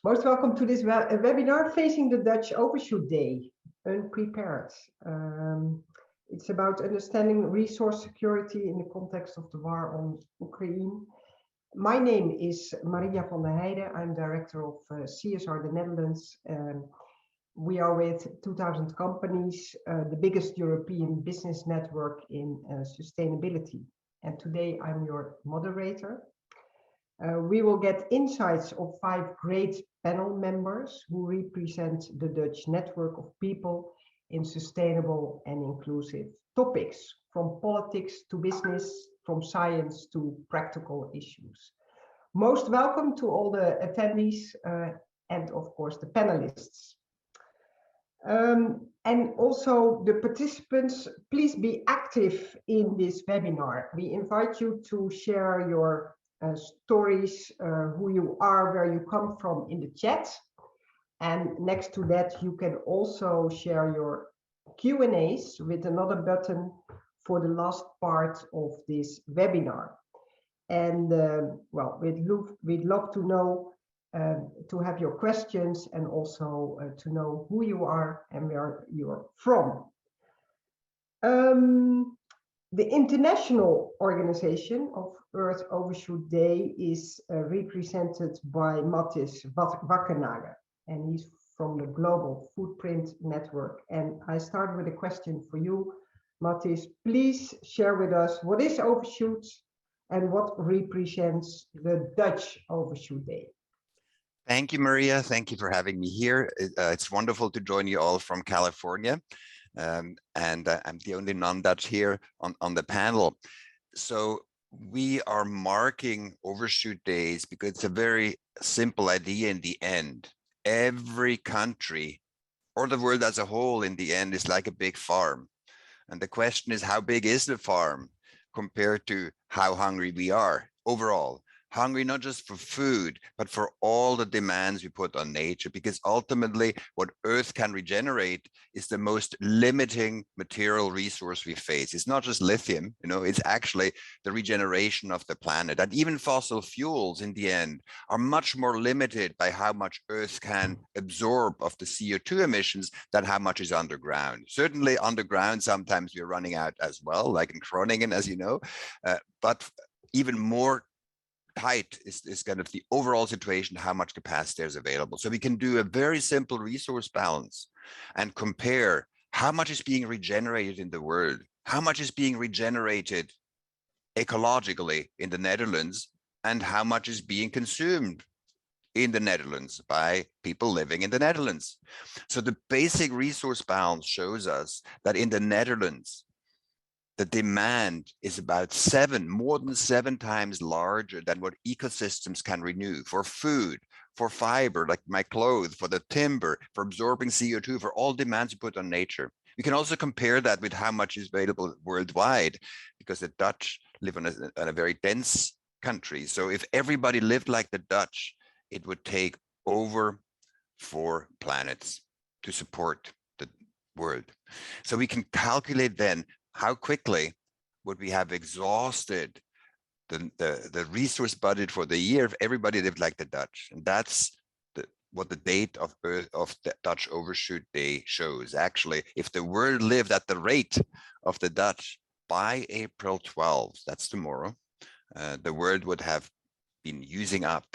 Most welcome to this webinar, Facing the Dutch Overshoot Day, Unprepared. It's about understanding resource security in the context of the war on Ukraine. My name is Maria Van Der Heijden. I'm director of CSR The Netherlands. We are with 2,000 companies, the biggest European business network in sustainability. And today I'm your moderator. We will get insights of 5 great panel members who represent the Dutch network of people in sustainable and inclusive topics, from politics to business, from science to practical issues. Most welcome to all the attendees and of course the panelists. And also the participants, please be active in this webinar. We invite you to share your stories, who you are, where you come from in the chat. And next to that, you can also share your Q&As with another button for the last part of this webinar. And well, we'd love to know, to have your questions and also to know who you are and where you're from. The International Organization of Earth Overshoot Day is represented by Mathis Wackernagel, and he's from the Global Footprint Network. And I start with a question for you, Mathis. Please share with us what is Overshoot and what represents the Dutch Overshoot Day. Thank you, Maria. Thank you for having me here. It's wonderful to join you all from California. I'm the only non-Dutch here on the panel. So we are marking Overshoot Days because it's a very simple idea in the end. Every country or the world as a whole in the end is like a big farm. And the question is, how big is the farm compared to how hungry we are overall? Hungry not just for food, but for all the demands we put on nature, because ultimately what Earth can regenerate is the most limiting material resource we face. It's not just lithium, you know, it's actually the regeneration of the planet. And even fossil fuels in the end are much more limited by how much Earth can absorb of the CO2 emissions than how much is underground. Certainly underground, sometimes we're running out as well, like in Groningen, as you know, but even more tight is kind of the overall situation, how much capacity is available. So we can do a very simple resource balance and compare how much is being regenerated in the world, how much is being regenerated ecologically in the Netherlands, and how much is being consumed in the Netherlands by people living in the Netherlands. So the basic resource balance shows us that in the Netherlands, the demand is about more than 7 times larger than what ecosystems can renew for food, for fiber, like my clothes, for the timber, for absorbing CO2, for all demands you put on nature. We can also compare that with how much is available worldwide, because the Dutch live in a very dense country. So if everybody lived like the Dutch, it would take over 4 planets to support the world. So we can calculate then how quickly would we have exhausted the resource budget for the year if everybody lived like the Dutch? And that's what the date of the Dutch Overshoot Day shows. Actually, if the world lived at the rate of the Dutch by April 12th, that's tomorrow, the world would have been using up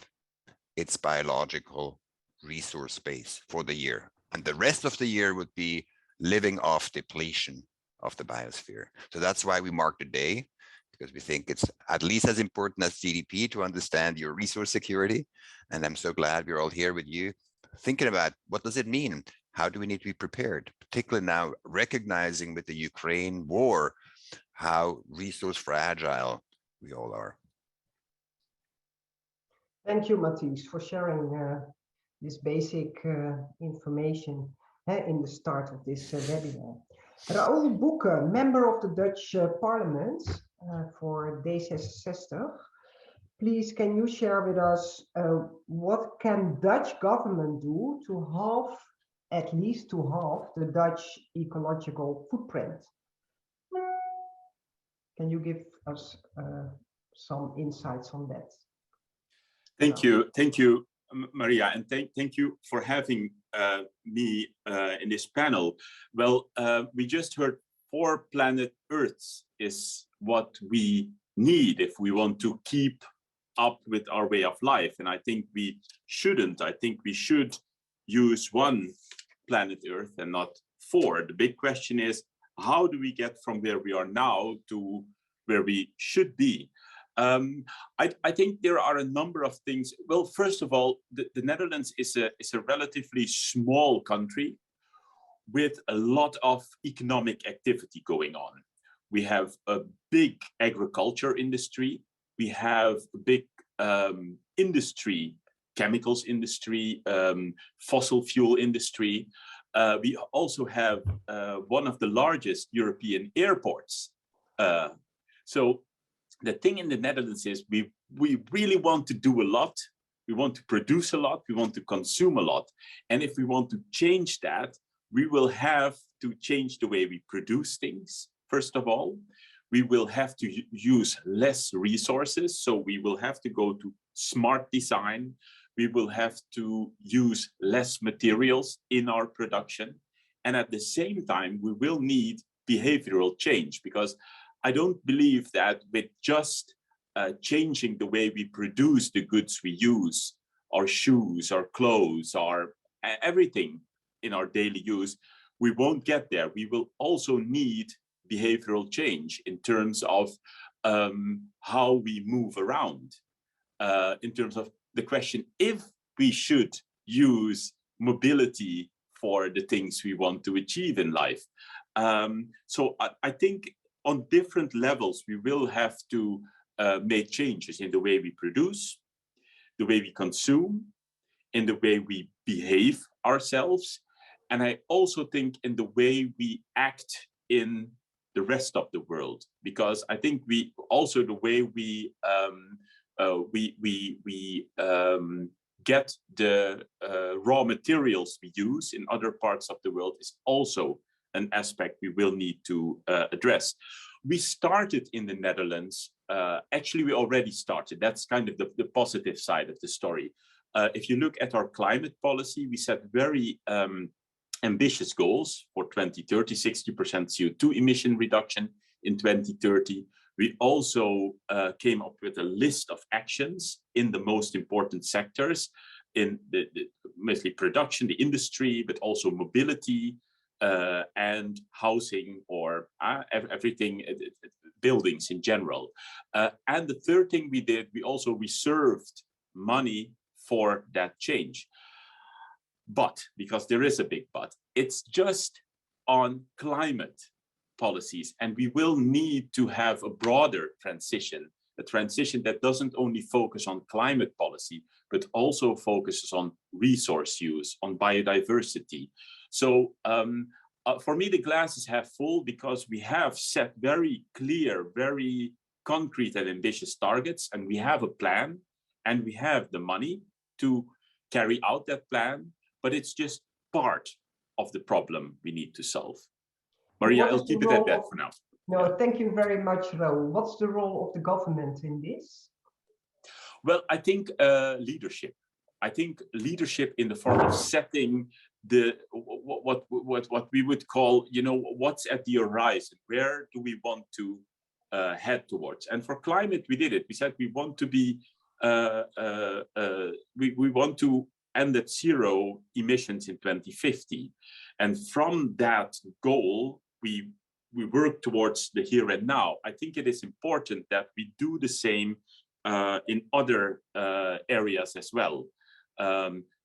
its biological resource base for the year. And the rest of the year would be living off depletion of the biosphere. So that's why we mark the day, because we think it's at least as important as GDP to understand your resource security. And I'm so glad we're all here with you thinking about what does it mean? How do we need to be prepared? Particularly now recognizing with the Ukraine war, how resource fragile we all are. Thank you, Mathis, for sharing this basic information in the start of this webinar. Raoul Boucke, member of the Dutch Parliament for D66. Please, can you share with us what can Dutch government do to at least halve the Dutch ecological footprint? Can you give us some insights on that? Thank you, Maria, and thank you for having me in this panel. Well, we just heard 4 planet Earths is what we need if we want to keep up with our way of life. And I think we shouldn't. I think we should use 1 planet Earth and not 4. The big question is, how do we get from where we are now to where we should be? I think there are a number of things. Well, first of all, the Netherlands is a relatively small country with a lot of economic activity going on. We have a big agriculture industry. We have a big industry, chemicals industry, fossil fuel industry. We also have one of the largest European airports. So the thing in the Netherlands is we really want to do a lot. We want to produce a lot. We want to consume a lot. And if we want to change that, we will have to change the way we produce things, first of all. We will have to use less resources. So we will have to go to smart design. We will have to use less materials in our production. And at the same time, we will need behavioral change, because I don't believe that with just changing the way we produce the goods we use, our shoes, our clothes, our everything in our daily use, we won't get there. We will also need behavioral change in terms of how we move around, in terms of the question if we should use mobility for the things we want to achieve in life. So I think on different levels, we will have to make changes in the way we produce, the way we consume, in the way we behave ourselves. And I also think in the way we act in the rest of the world, because I think we also the way we get the raw materials we use in other parts of the world is also an aspect we will need to address. We started in the Netherlands. Actually, we already started. That's kind of the positive side of the story. If you look at our climate policy, we set very ambitious goals for 2030, 60% CO2 emission reduction in 2030. We also came up with a list of actions in the most important sectors, in the mostly production, the industry, but also mobility and housing, or everything, buildings in general. And the third thing we did, we also reserved money for that change. But, because there is a big but, it's just on climate policies, and we will need to have a broader transition, a transition that doesn't only focus on climate policy, but also focuses on resource use, on biodiversity. So for me, the glass is half full, because we have set very clear, very concrete and ambitious targets, and we have a plan, and we have the money to carry out that plan, but it's just part of the problem we need to solve. Maria, I'll keep it at that for now. No, thank you very much, Raoul. What's the role of the government in this? Well, I think leadership. I think leadership in the form of setting the what we would call, you know, what's at the horizon. Where do we want to head towards? And for climate, we did it. We said we want to be we want to end at 0 emissions in 2050, and from that goal, we work towards the here and now. I think it is important that we do the same in other areas as well.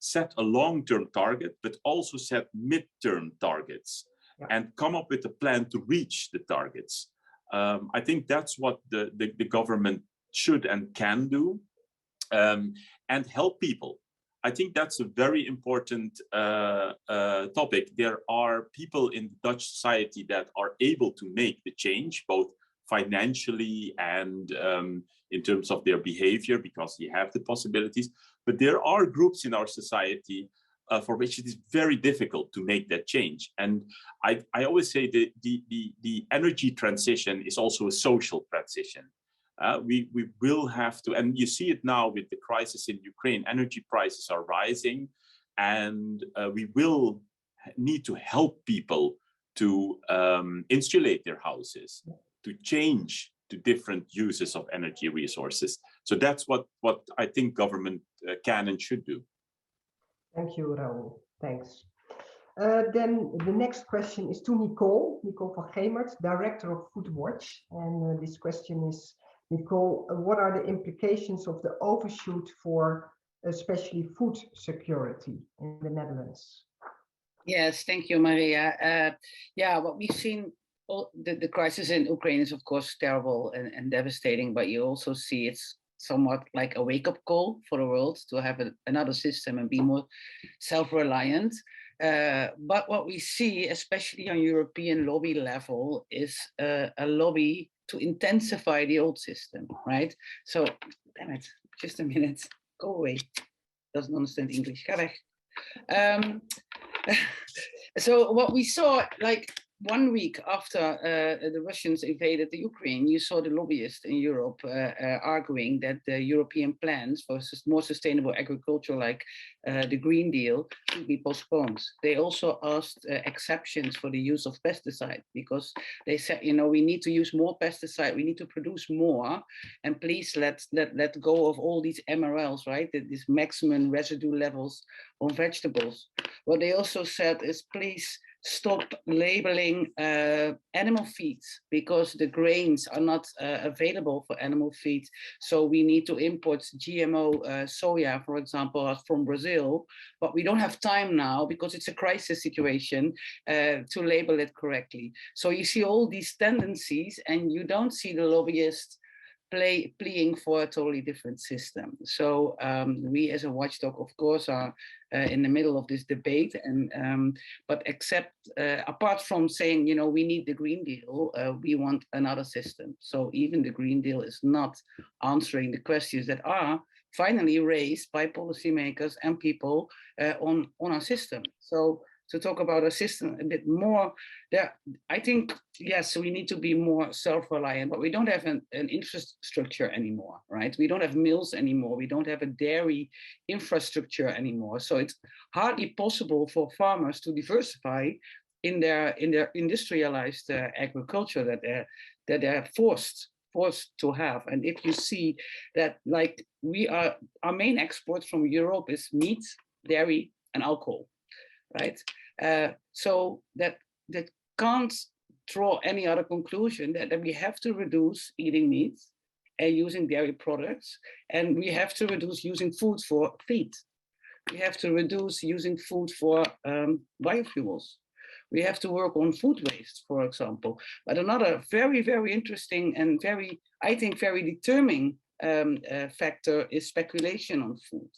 Set a long-term target, but also set mid-term targets, and come up with a plan to reach the targets. I think that's what the government should and can do, and help people. I think that's a very important topic. There are people in Dutch society that are able to make the change, both financially and in terms of their behavior, because they have the possibilities. But there are groups in our society for which it is very difficult to make that change. And I always say that the energy transition is also a social transition. We will have to, and you see it now with the crisis in Ukraine, energy prices are rising, and we will need to help people to insulate their houses, to change to different uses of energy resources. So that's what I think government can and should do. Thank you, Raoul. Thanks. Then the next question is to Nicole van Gemert, Director of Foodwatch. And this question is, Nicole, what are the implications of the overshoot for especially food security in the Netherlands? Yes, thank you, Maria. Yeah, what we've seen, the crisis in Ukraine is of course terrible and devastating, but you also see it's somewhat like a wake-up call for the world to have another system and be more self-reliant. But what we see, especially on European lobby level, is a lobby to intensify the old system, right? So, damn it, just a minute, go away. Doesn't understand English, ga weg. So what we saw, like 1 week after the Russians invaded the Ukraine, you saw the lobbyists in Europe arguing that the European plans for more sustainable agriculture, like the Green Deal, should be postponed. They also asked exceptions for the use of pesticides, because they said, you know, we need to use more pesticide, we need to produce more, and please let go of all these MRLs, right? These maximum residue levels on vegetables. What they also said is, please stop labeling animal feeds, because the grains are not available for animal feed. So we need to import GMO soya, for example, from Brazil, but we don't have time now because it's a crisis situation to label it correctly. So you see all these tendencies, and you don't see the lobbyists pleading for a totally different system. So we as a watchdog, of course, are in the middle of this debate, and but apart from saying, you know, we need the Green Deal, we want another system. So even the Green Deal is not answering the questions that are finally raised by policymakers and people on our system. So to talk about a system a bit more, I think, yes, we need to be more self-reliant, but we don't have an infrastructure anymore, right? We don't have mills anymore. We don't have a dairy infrastructure anymore. So it's hardly possible for farmers to diversify in their industrialized agriculture that they're forced to have. And if you see that, like, our main exports from Europe is meat, dairy, and alcohol. Right, so that can't draw any other conclusion that we have to reduce eating meat and using dairy products, and we have to reduce using food for feed. We have to reduce using food for biofuels. We have to work on food waste, for example. But another very, very interesting and I think very determining factor is speculation on food.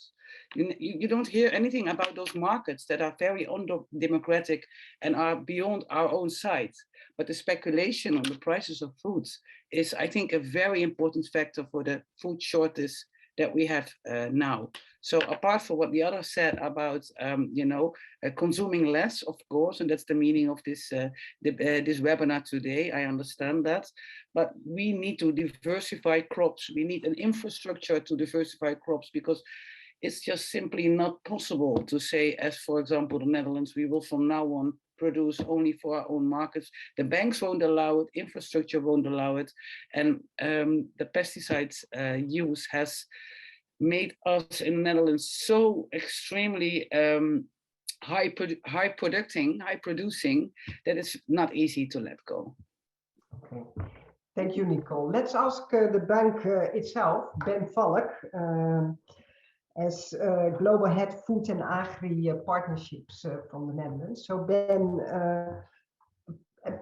You don't hear anything about those markets that are very undemocratic and are beyond our own sight. But the speculation on the prices of foods is, I think, a very important factor for the food shortage that we have now. So apart from what the others said about, consuming less, of course, and that's the meaning of this webinar today, I understand that. But we need to diversify crops. We need an infrastructure to diversify crops, because it's just simply not possible to say, as for example, the Netherlands, we will from now on produce only for our own markets. The banks won't allow it, infrastructure won't allow it. And the pesticides use has made us in the Netherlands so extremely high producing that it's not easy to let go. Okay. Thank you, Nicole. Let's ask the bank itself, Ben Valk, as Global Head Food and Agri Partnerships from the Netherlands. So Ben,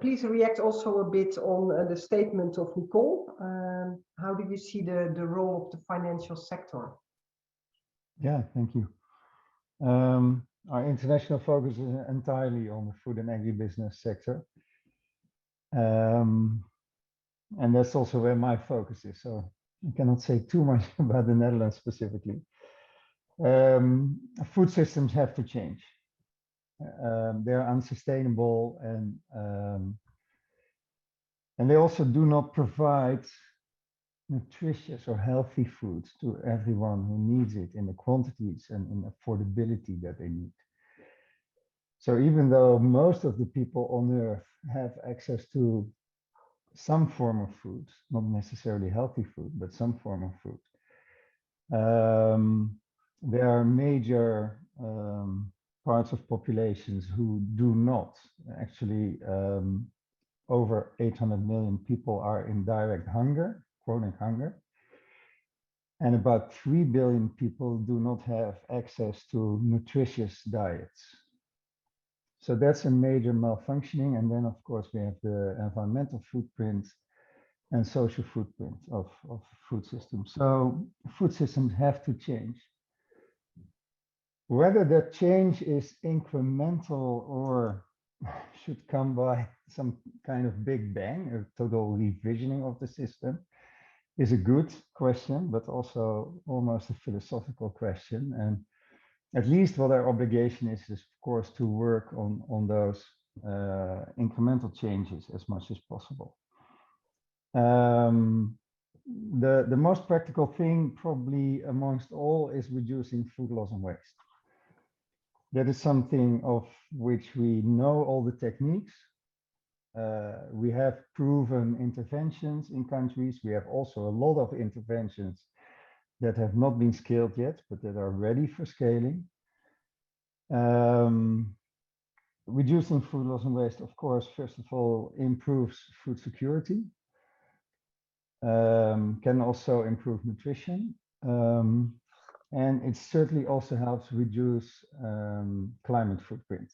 please react also a bit on the statement of Nicole. How do you see the role of the financial sector? Yeah, thank you. Our international focus is entirely on the food and agribusiness sector. And that's also where my focus is. So I cannot say too much about the Netherlands specifically. Food systems have to change. They're unsustainable, and they also do not provide nutritious or healthy foods to everyone who needs it in the quantities and in affordability that they need. So even though most of the people on earth have access to some form of food, not necessarily healthy food, but some form of food, there are major parts of populations who do not. Actually, over 800 million people are in direct hunger, chronic hunger. And about 3 billion people do not have access to nutritious diets. So that's a major malfunctioning. And then, of course, we have the environmental footprint and social footprint of food systems. So food systems have to change. Whether that change is incremental or should come by some kind of big bang, a total revisioning of the system, is a good question, but also almost a philosophical question. And at least what our obligation is of course, to work on those incremental changes as much as possible. The most practical thing probably amongst all is reducing food loss and waste. That is something of which we know all the techniques. We have proven interventions in countries. We have also a lot of interventions that have not been scaled yet, but that are ready for scaling. Reducing food loss and waste, of course, first of all, improves food security, can also improve nutrition, and it certainly also helps reduce climate footprint.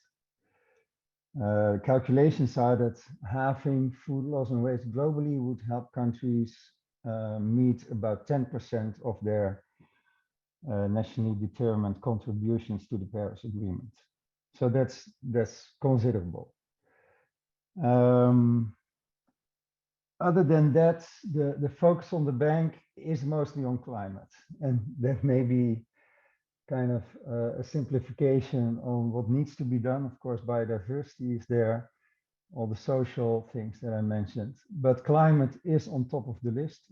Calculations are that halving food loss and waste globally would help countries meet about 10% of their nationally determined contributions to the Paris Agreement. So that's considerable. Other than that, the focus on the bank is mostly on climate, and that may be kind of a simplification on what needs to be done. Of course, biodiversity is there, all the social things that I mentioned, but climate is on top of the list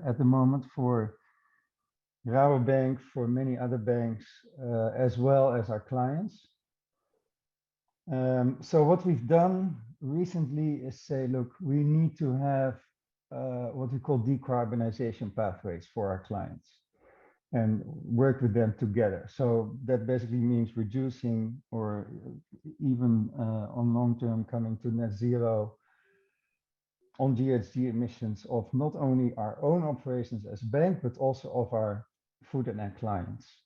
at the moment for Rabobank, for many other banks, as well as our clients. So what we've done recently is say, look, we need to have what we call decarbonization pathways for our clients and work with them together. So that basically means reducing or even on long term coming to net zero on GHG emissions of not only our own operations as a bank, but also of our food and ag clients.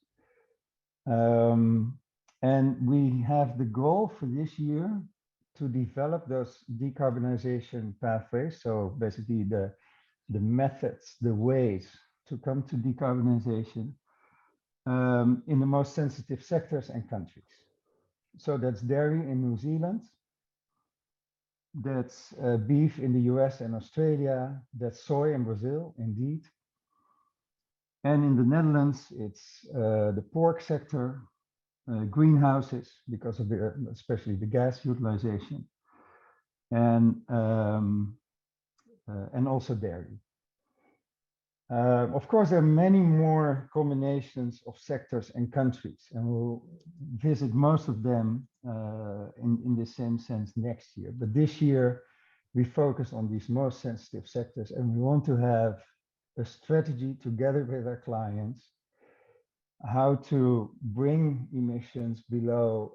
And we have the goal for this year to develop those decarbonization pathways. So basically the methods, the ways to come to decarbonization in the most sensitive sectors and countries. So that's dairy in New Zealand, that's beef in the US and Australia, that's soy in Brazil, indeed. And in the Netherlands, it's the pork sector, greenhouses because of the especially the gas utilization, and also dairy. Of course, there are many more combinations of sectors and countries, and we'll visit most of them in the same sense next year. But this year, we focus on these most sensitive sectors, and we want to have a strategy together with our clients how to bring emissions below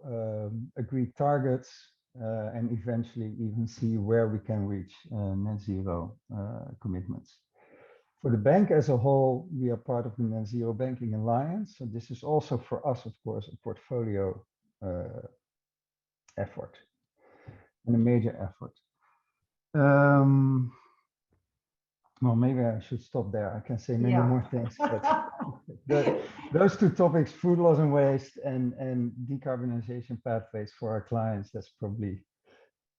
agreed targets and eventually even see where we can reach net zero commitments. For the bank as a whole, we are part of the Net Zero Banking Alliance. So this is also for us, of course, a portfolio effort and a major effort. Well, maybe I should stop there. I can say many more things, but those two topics, food loss and waste and decarbonization pathways for our clients, that's probably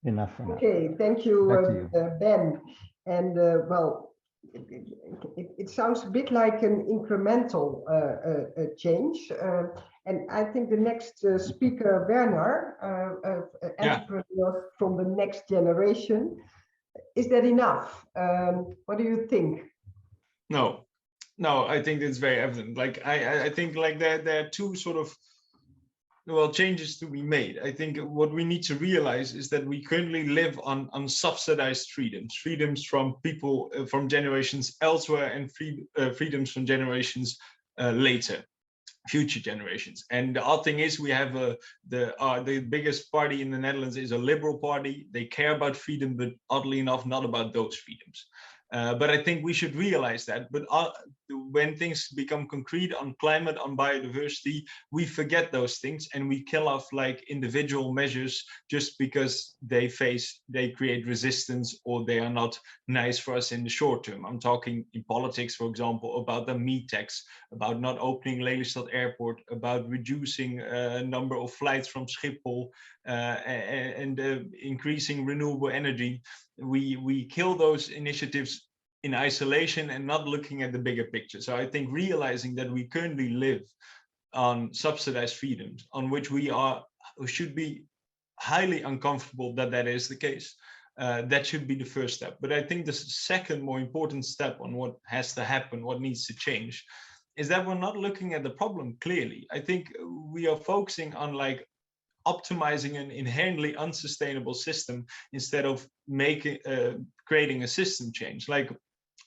enough for now. Okay, thank you, Ben. And well, it sounds a bit like an incremental change. And I think the next speaker, Werner, entrepreneur from the next generation, is that enough? What do you think? No, I think it's very evident. Like I think like there are two sort of changes to be made. I think what we need to realize is that we currently live on subsidized freedoms from people from generations elsewhere, and freedoms from generations later, future generations. And the odd thing is, we have the biggest party in the Netherlands is a liberal party. They care about freedom, but oddly enough, not about those freedoms. But I think we should realize that. But when things become concrete on climate, on biodiversity, we forget those things and we kill off like individual measures just because they create resistance, or they are not nice for us in the short term. I'm talking in politics, for example, about the meat tax, about not opening Lelystad Airport, about reducing number of flights from Schiphol, and increasing renewable energy. We kill those initiatives in isolation and not looking at the bigger picture. So I think realizing that we currently live on subsidized freedoms, on which we should be highly uncomfortable that is the case. That should be the first step. But I think the second more important step on what has to happen, what needs to change, is that we're not looking at the problem clearly. I think we are focusing on like optimizing an inherently unsustainable system instead of creating a system change. Like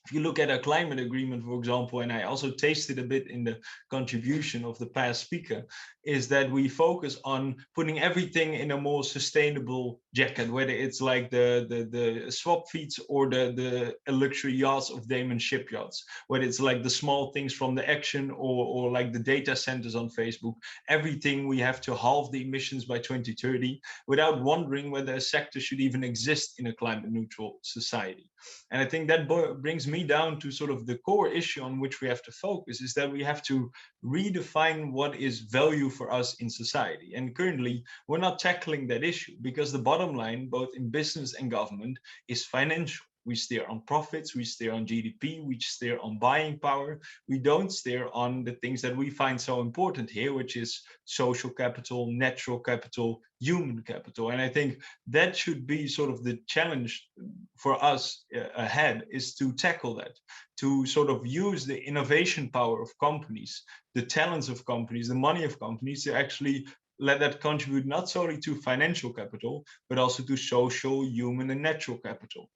if you look at a climate agreement, for example, and I also tasted a bit in the contribution of the past speaker, is that we focus on putting everything in a more sustainable jacket, whether it's like the swap feeds or the luxury yachts of Damen shipyards, whether it's like the small things from the action or like the data centers on Facebook. Everything we have to halve the emissions by 2030 without wondering whether a sector should even exist in a climate neutral society. And I think that brings me down to sort of the core issue on which we have to focus, is that we have to redefine what is value for us in society. And currently, we're not tackling that issue because the bottom line, both in business and government, is financial. We steer on profits, we steer on GDP, we steer on buying power. We don't steer on the things that we find so important here, which is social capital, natural capital, human capital. And I think that should be sort of the challenge for us ahead, is to tackle that, to sort of use the innovation power of companies, the talents of companies, the money of companies, to actually let that contribute not solely to financial capital, but also to social, human, and natural capital.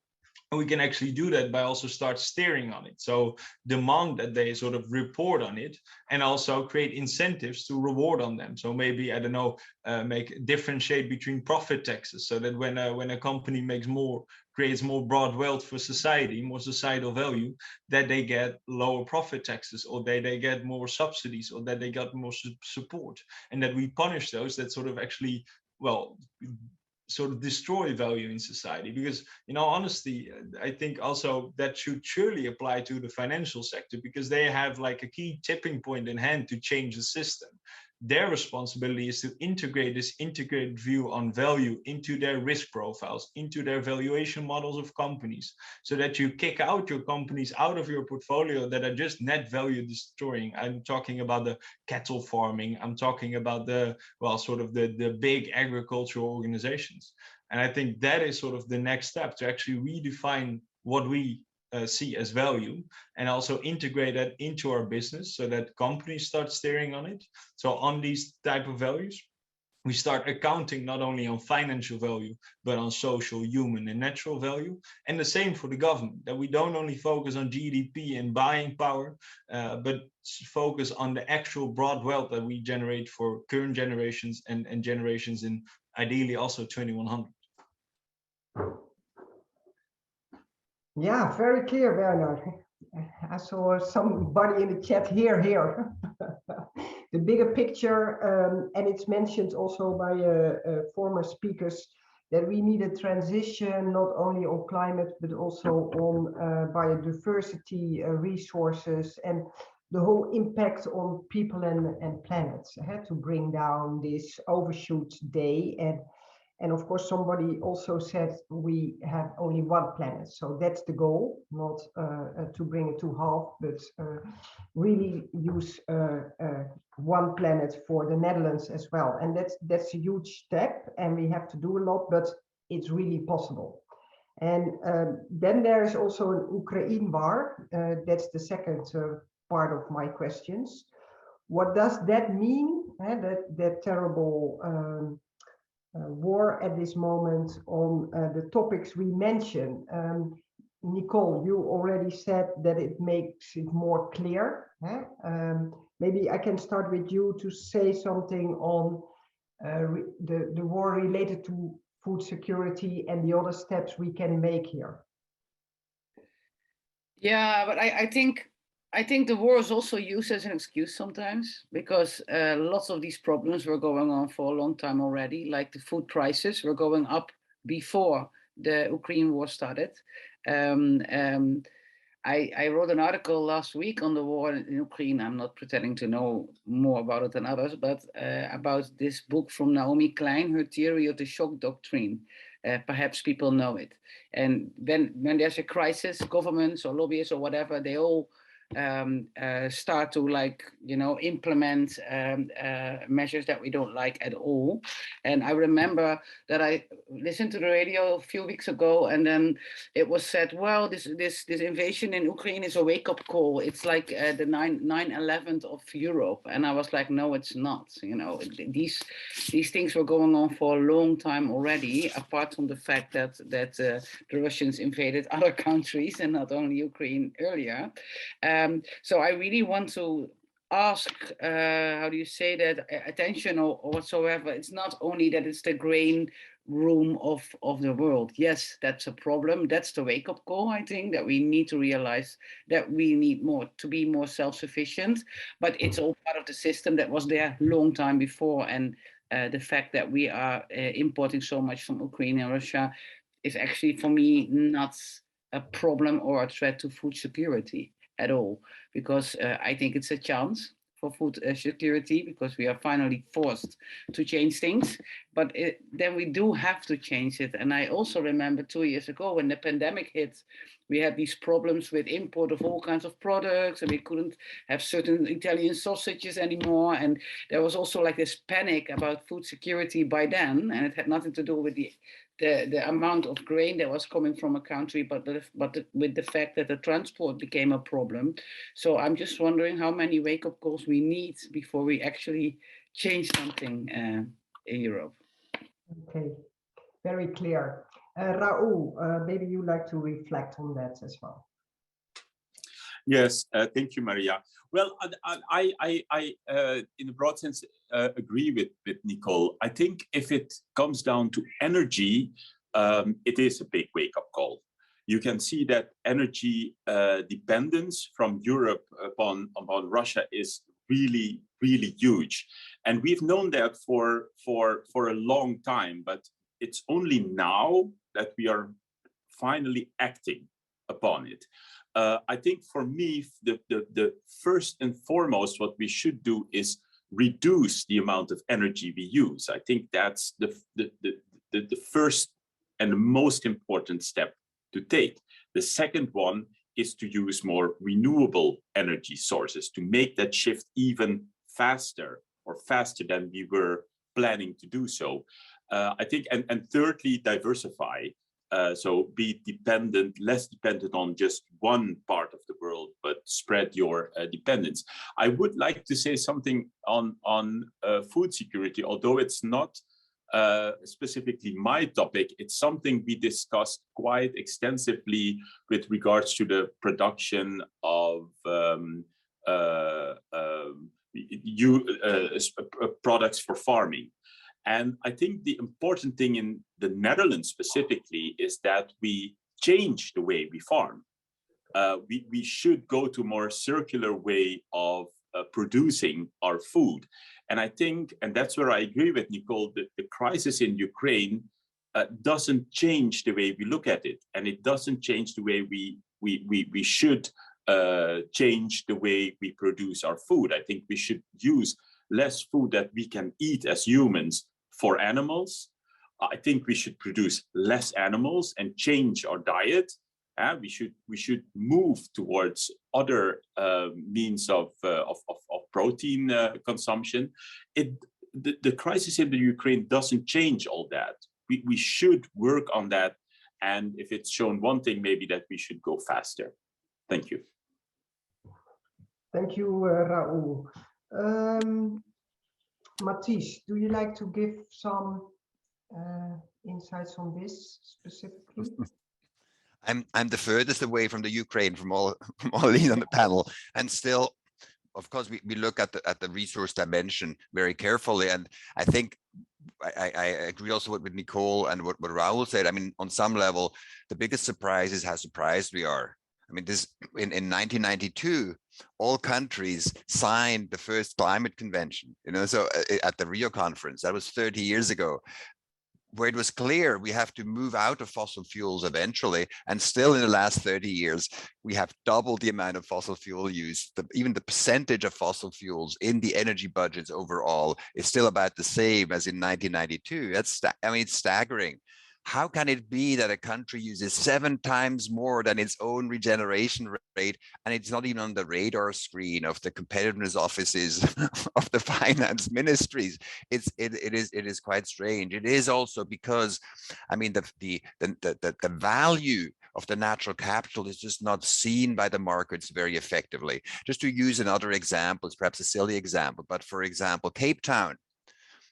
And we can actually do that by also start steering on it. So demand that they sort of report on it, and also create incentives to reward on them. So maybe, I don't know, differentiate between profit taxes, so that when a company creates more broad wealth for society, more societal value, that they get lower profit taxes, or they get more subsidies, or that they got more support, and that we punish those that sort of actually, sort of destroy value in society. Because, honestly, I think also that should surely apply to the financial sector, because they have like a key tipping point in hand to change the system. Their responsibility is to integrate this integrated view on value into their risk profiles, into their valuation models of companies, so that you kick out your companies out of your portfolio that are just net value destroying. I'm talking about the cattle farming. I'm talking about the big agricultural organizations. And I think that is sort of the next step, to actually redefine what we see as value, and also integrate that into our business, so that companies start steering on it. So on these type of values, we start accounting not only on financial value, but on social, human, and natural value. And the same for the government, that we don't only focus on GDP and buying power, but focus on the actual broad wealth that we generate for current generations and generations in ideally also 2100. Yeah, very clear, Werner. I saw somebody in the chat here. The bigger picture, and it's mentioned also by former speakers, that we need a transition not only on climate, but also on biodiversity, resources, and the whole impact on people and planets, to bring down this Overshoot Day. And of course, somebody also said we have only one planet. So that's the goal, not to bring it to half, but really use one planet for the Netherlands as well. And that's a huge step, and we have to do a lot, but it's really possible. And then there's also an Ukraine war. That's the second part of my questions. What does that mean? That terrible war at this moment on the topics we mentioned. Nicole, you already said that it makes it more clear. Maybe I can start with you to say something on the war related to food security and the other steps we can make here. Yeah, but I think the war is also used as an excuse sometimes, because lots of these problems were going on for a long time already, like the food prices were going up before the Ukraine war started. I wrote an article last week on the war in Ukraine. I'm not pretending to know more about it than others, but about this book from Naomi Klein, her theory of the shock doctrine. Perhaps people know it. And when there's a crisis, governments or lobbyists or whatever, they all start to implement measures that we don't like at all. And I remember that I listened to the radio a few weeks ago, and then it was said, well, this invasion in Ukraine is a wake-up call. It's like the 9/11 of Europe. And I was like, no, it's not. These things were going on for a long time already, apart from the fact that the Russians invaded other countries and not only Ukraine earlier. So I really want to ask, how do you say that, attention or whatsoever. It's not only that it's the grain room of the world. Yes, that's a problem. That's the wake-up call, I think, that we need to realize that we need to be more self-sufficient, but it's all part of the system that was there a long time before. And the fact that we are importing so much from Ukraine and Russia is actually, for me, not a problem or a threat to food security at all, because I think it's a chance for food security, because we are finally forced to change things, but then we do have to change it. And I also remember 2 years ago when the pandemic hit, we had these problems with import of all kinds of products, and we couldn't have certain Italian sausages anymore. And there was also like this panic about food security by then, and it had nothing to do with the amount of grain that was coming from a country, but with the fact that the transport became a problem. So I'm just wondering how many wake-up calls we need before we actually change something in Europe. Okay, very clear. Raoul, maybe you'd like to reflect on that as well. Yes, thank you, Maria. Well, I in a broad sense, agree with Nicole. I think if it comes down to energy, it is a big wake-up call. You can see that energy dependence from Europe upon Russia is really, really huge. And we've known that for a long time, but it's only now that we are finally acting upon it. I think for me, the first and foremost, what we should do is reduce the amount of energy we use. I think that's the first and the most important step to take. The second one is to use more renewable energy sources to make that shift even faster than we were planning to do so. I think, and thirdly, diversify. So be less dependent on just one part of the world, but spread your dependence. I would like to say something on food security, although it's not specifically my topic. It's something we discussed quite extensively with regards to the production of products for farming. And I think the important thing in the Netherlands specifically is that we change the way we farm. We should go to a more circular way of producing our food. And I think, and that's where I agree with Nicole, that the crisis in Ukraine doesn't change the way we look at it. And it doesn't change the way we should change the way we produce our food. I think we should use less food that we can eat as humans for animals. I think we should produce less animals and change our diet. We should move towards other means of protein consumption. The crisis in the Ukraine doesn't change all that. We should work on that And if it's shown one thing, maybe that we should go faster. Thank you. Thank you, Raoul. Mathis, do you like to give some insights on this specifically? I'm the furthest away from the Ukraine from all these on the panel, and still, of course, we look at the resource dimension very carefully, and I think I agree also with Nicole and what Raoul said. I mean, on some level, the biggest surprise is how surprised we are. I mean, this in 1992, all countries signed the first climate convention. You know, so at the Rio conference, that was 30 years ago, where it was clear we have to move out of fossil fuels eventually, and still in the last 30 years we have doubled the amount of fossil fuel use. Even the percentage of fossil fuels in the energy budgets overall is still about the same as in 1992. I mean, it's staggering. How can it be that a country uses 7 times more than its own regeneration rate, and it's not even on the radar screen of the competitiveness offices of the finance ministries? It is quite strange. It is also because, I mean, the value of the natural capital is just not seen by the markets very effectively. Just to use another example, it's perhaps a silly example, but for example, Cape Town.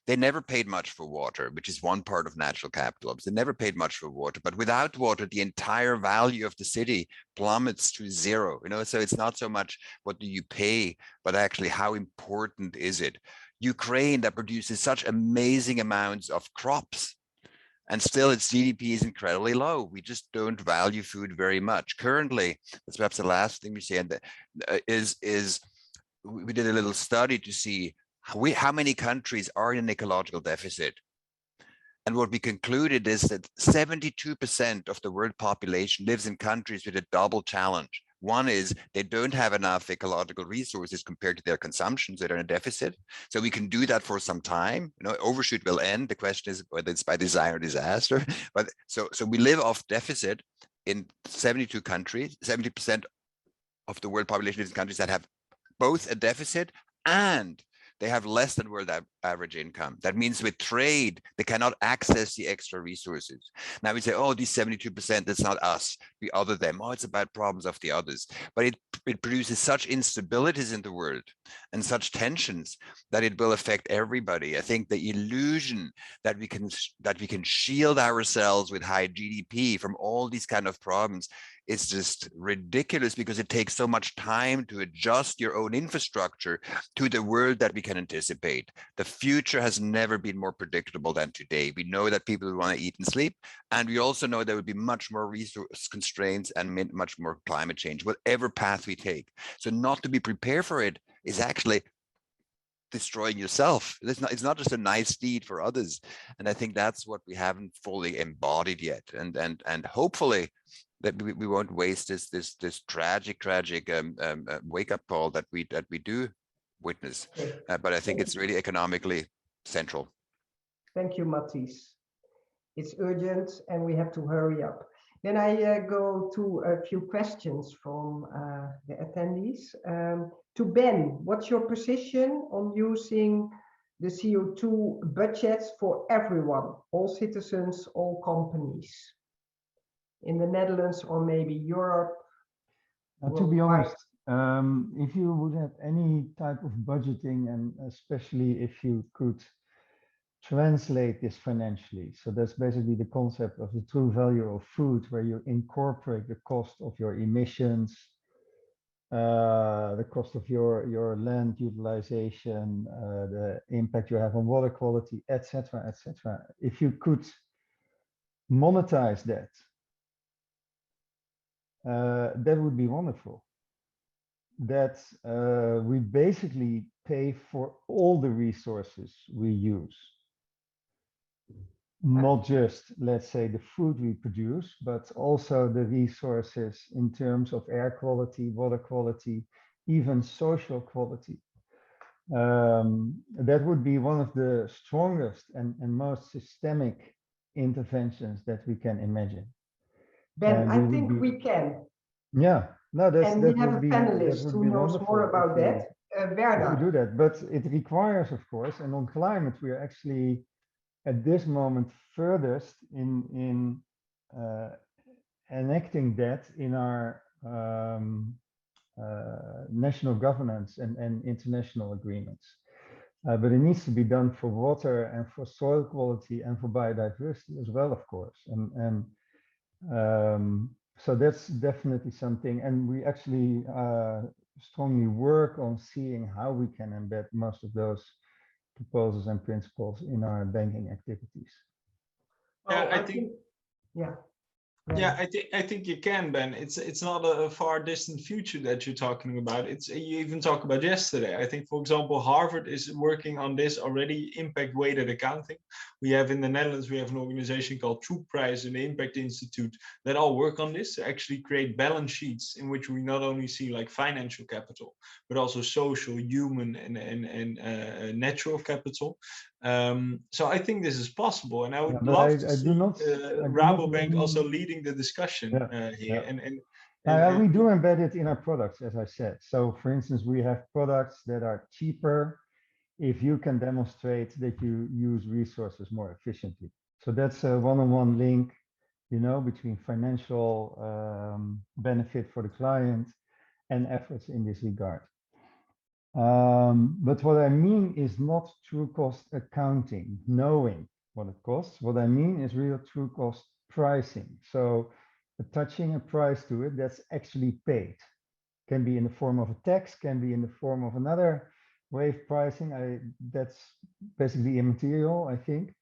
They never paid much for water, which is one part of natural capital. They never paid much for water, but without water, the entire value of the city plummets to zero. You know, so it's not so much what do you pay, but actually how important is it? Ukraine, that produces such amazing amounts of crops, and still its GDP is incredibly low. We just don't value food very much. Currently, that's perhaps the last thing we say, and we did a little study to see how many countries are in an ecological deficit. And what we concluded is that 72% of the world population lives in countries with a double challenge. One is they don't have enough ecological resources compared to their consumption, so they're in a deficit. So we can do that for some time. You know, overshoot will end. The question is whether it's by desire or disaster. But so we live off deficit in 72 countries. 70% of the world population lives in countries that have both a deficit and they have less than world average income. That means with trade, they cannot access the extra resources. Now we say, oh, these 72%, that's not us, we other them. Oh, it's about problems of the others. But it produces such instabilities in the world and such tensions that it will affect everybody. I think the illusion that we can shield ourselves with high GDP from all these kind of problems is just ridiculous, because it takes so much time to adjust your own infrastructure to the world that we can anticipate. The future has never been more predictable than today. We know that people will want to eat and sleep, and we also know there will be much more resource constraints and much more climate change, whatever path we take. So not to be prepared for it is actually destroying yourself. It's not just a nice deed for others. And I think that's what we haven't fully embodied yet. And hopefully that we won't waste this tragic wake-up call that we do witness. But I think it's really economically central. Thank you, Mathis. It's urgent and we have to hurry up. Then I go to a few questions from the attendees. To Ben, what's your position on using the CO2 budgets for everyone, all citizens, all companies, in the Netherlands or maybe Europe? To be honest, if you would have any type of budgeting, and especially if you could translate this financially, so that's basically the concept of the true value of food, where you incorporate the cost of your emissions, the cost of your land utilization, the impact you have on water quality, etc., etc. If you could monetize that, that would be wonderful. That we basically pay for all the resources we use, not just, let's say, the food we produce, but also the resources in terms of air quality, water quality, even social quality. That would be one of the strongest and most systemic interventions that we can imagine. Ben, I think we can. Yeah, no, that's, and that we have would a be, panelist who knows more about that. Werner. We do that, but it requires, of course, and on climate, we are actually at this moment furthest in enacting that in our national governance and international agreements. But it needs to be done for water and for soil quality and for biodiversity as well, of course. So that's definitely something. And we actually strongly work on seeing how we can embed most of those proposals and principles in our banking activities. Yeah, Oh, I think. Yeah. Yeah, I think you can, Ben. It's not a far distant future that you're talking about. You even talked about yesterday. I think, for example, Harvard is working on this already, impact weighted accounting. We have in the Netherlands, we have an organization called True Price and the Impact Institute that all work on this to actually create balance sheets in which we not only see like financial capital, but also social, human, and natural capital. So I think this is possible, and I would love to see Rabobank also leading the discussion here. We do embed it in our products, as I said. So, for instance, we have products that are cheaper if you can demonstrate that you use resources more efficiently. So that's a one-on-one link, you know, between financial benefit for the client and efforts in this regard. But what I mean is not true cost accounting, knowing what it costs. What I mean is real true cost pricing. So attaching a price to it that's actually paid. Can be in the form of a tax, can be in the form of another way of pricing. That's basically immaterial, I think.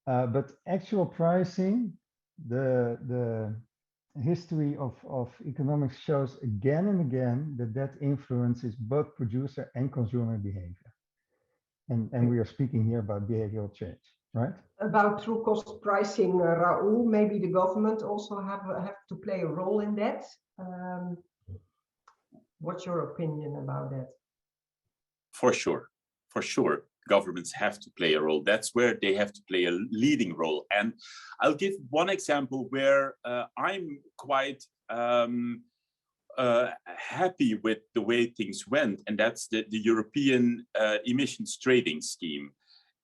But actual pricing, the history of economics shows again and again that influences both producer and consumer behavior. And we are speaking here about behavioral change, right? About true cost pricing, Raoul, maybe the government also have to play a role in that. What's your opinion about that? For sure. Governments have to play a role. That's where they have to play a leading role. And I'll give one example where I'm quite happy with the way things went, and that's the European emissions trading scheme.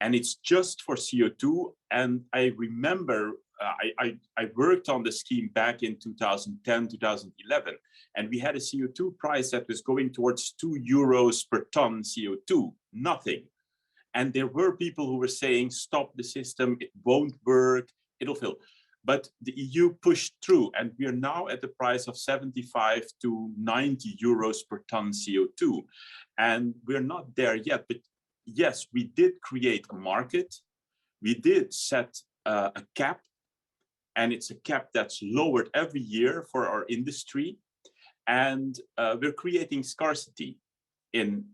And it's just for CO2. And I remember I worked on the scheme back in 2010, 2011, and we had a CO2 price that was going towards €2 per ton CO2, nothing. And there were people who were saying, stop the system, it won't work, it'll fail. But the EU pushed through, and we are now at the price of 75 to 90 euros per ton CO2. And we're not there yet, but yes, we did create a market. We did set a cap, and it's a cap that's lowered every year for our industry. And we're creating scarcity in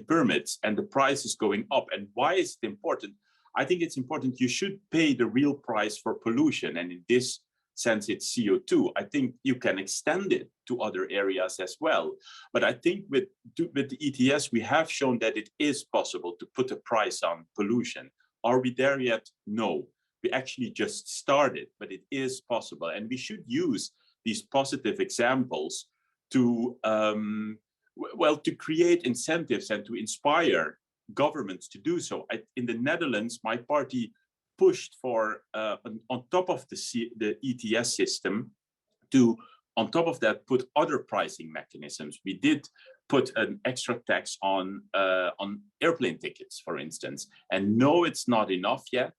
permits, and the price is going up. And why is it important? I think it's important. You should pay the real price for pollution, and in this sense, it's CO2. I think you can extend it to other areas as well. But I think with the ETS, we have shown that it is possible to put a price on pollution. Are we there yet? No. We actually just started, but it is possible, and we should use these positive examples to to create incentives and to inspire governments to do so. In the Netherlands, my party pushed for, on top of the ETS system, to, on top of that, put other pricing mechanisms. We did put an extra tax on airplane tickets, for instance. And no, it's not enough yet,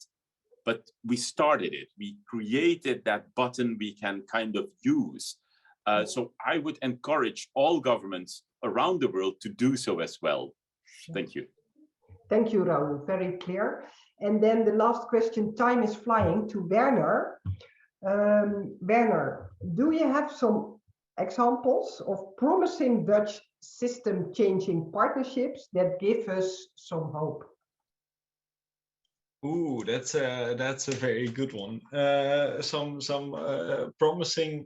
but we started it. We created that button we can kind of use. So I would encourage all governments around the world to do so as well. Thank you. Thank you, Raoul. Very clear. And then the last question, time is flying, to Werner. Werner, do you have some examples of promising Dutch system-changing partnerships that give us some hope? Ooh, that's a very good one. Some promising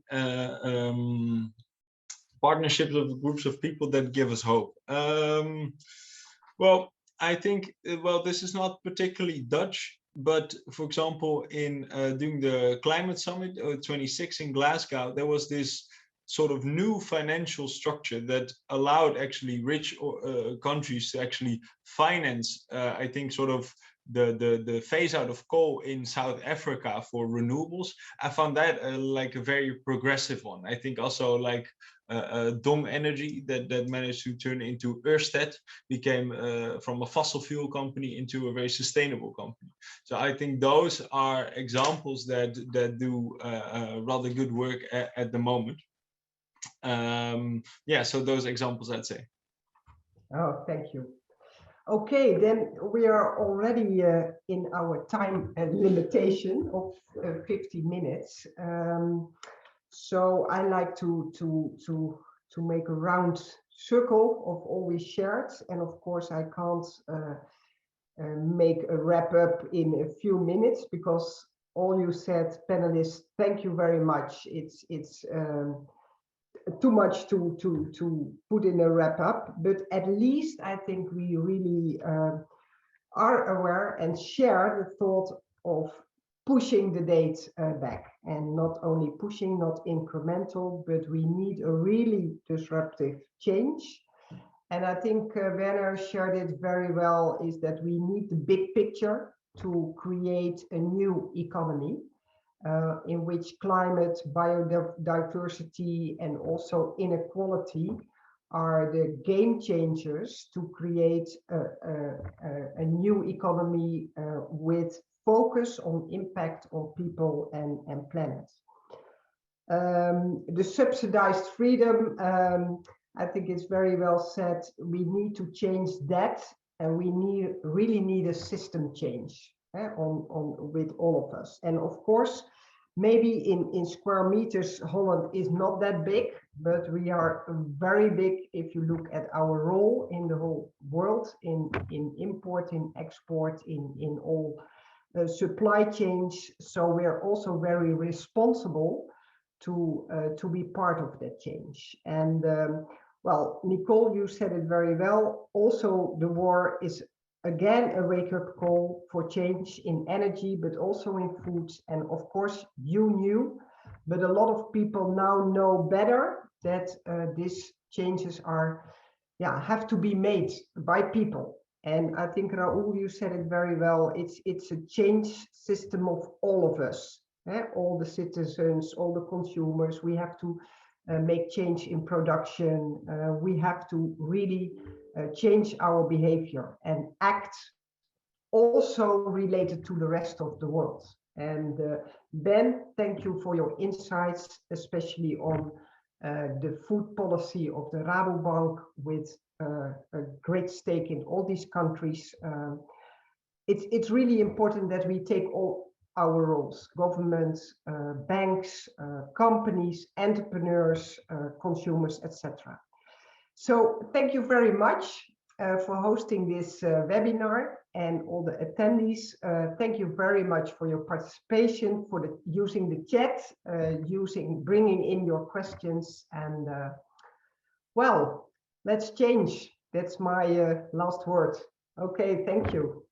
partnerships of groups of people that give us hope. Well, I think, this is not particularly Dutch, but for example, in doing the climate summit 26 in Glasgow, there was this sort of new financial structure that allowed actually rich countries to actually finance, I think, sort of the phase out of coal in South Africa for renewables, I found that like a very progressive one. I think also like Dong Energy that managed to turn into Ørsted, became from a fossil fuel company into a very sustainable company. So I think those are examples that do rather good work at the moment. Yeah, so those examples I'd say. Oh, thank you. Okay, then we are already in our time limitation of 50 minutes. So I like to make a round circle of all we shared, and of course I can't make a wrap up in a few minutes because all you said, panelists, thank you very much. It's too much to put in a wrap up, but at least I think we really are aware and share the thought of pushing the date back, and not only pushing, not incremental, but we need a really disruptive change. And I think Werner shared it very well, is that we need the big picture to create a new economy in which climate, biodiversity, and also inequality are the game changers to create a new economy with focus on impact on people and planet. The subsidized freedom, I think it's very well said. We need to change that, and we really need a system change with all of us. And of course, maybe in square meters, Holland is not that big, but we are very big if you look at our role in the whole world, in import, in export, in all supply chains. So we are also very responsible to be part of that change. And well, Nicole, you said it very well. Also, the war is again a wake-up call for change in energy, but also in foods. And of course, you knew, but a lot of people now know better that these changes are, have to be made by people. And I think, Raoul, you said it very well. It's a change system of all of us, all the citizens, all the consumers. We have to make change in production. We have to really change our behavior and act also related to the rest of the world. And Ben, thank you for your insights, especially on the food policy of the Rabobank with a great stake in all these countries. It's really important that we take all our roles, governments, banks, companies, entrepreneurs, consumers, etc. So thank you very much for hosting this webinar, and all the attendees. Thank you very much for your participation, for using the chat, bringing in your questions, and well, let's change. That's my last word. Okay, thank you.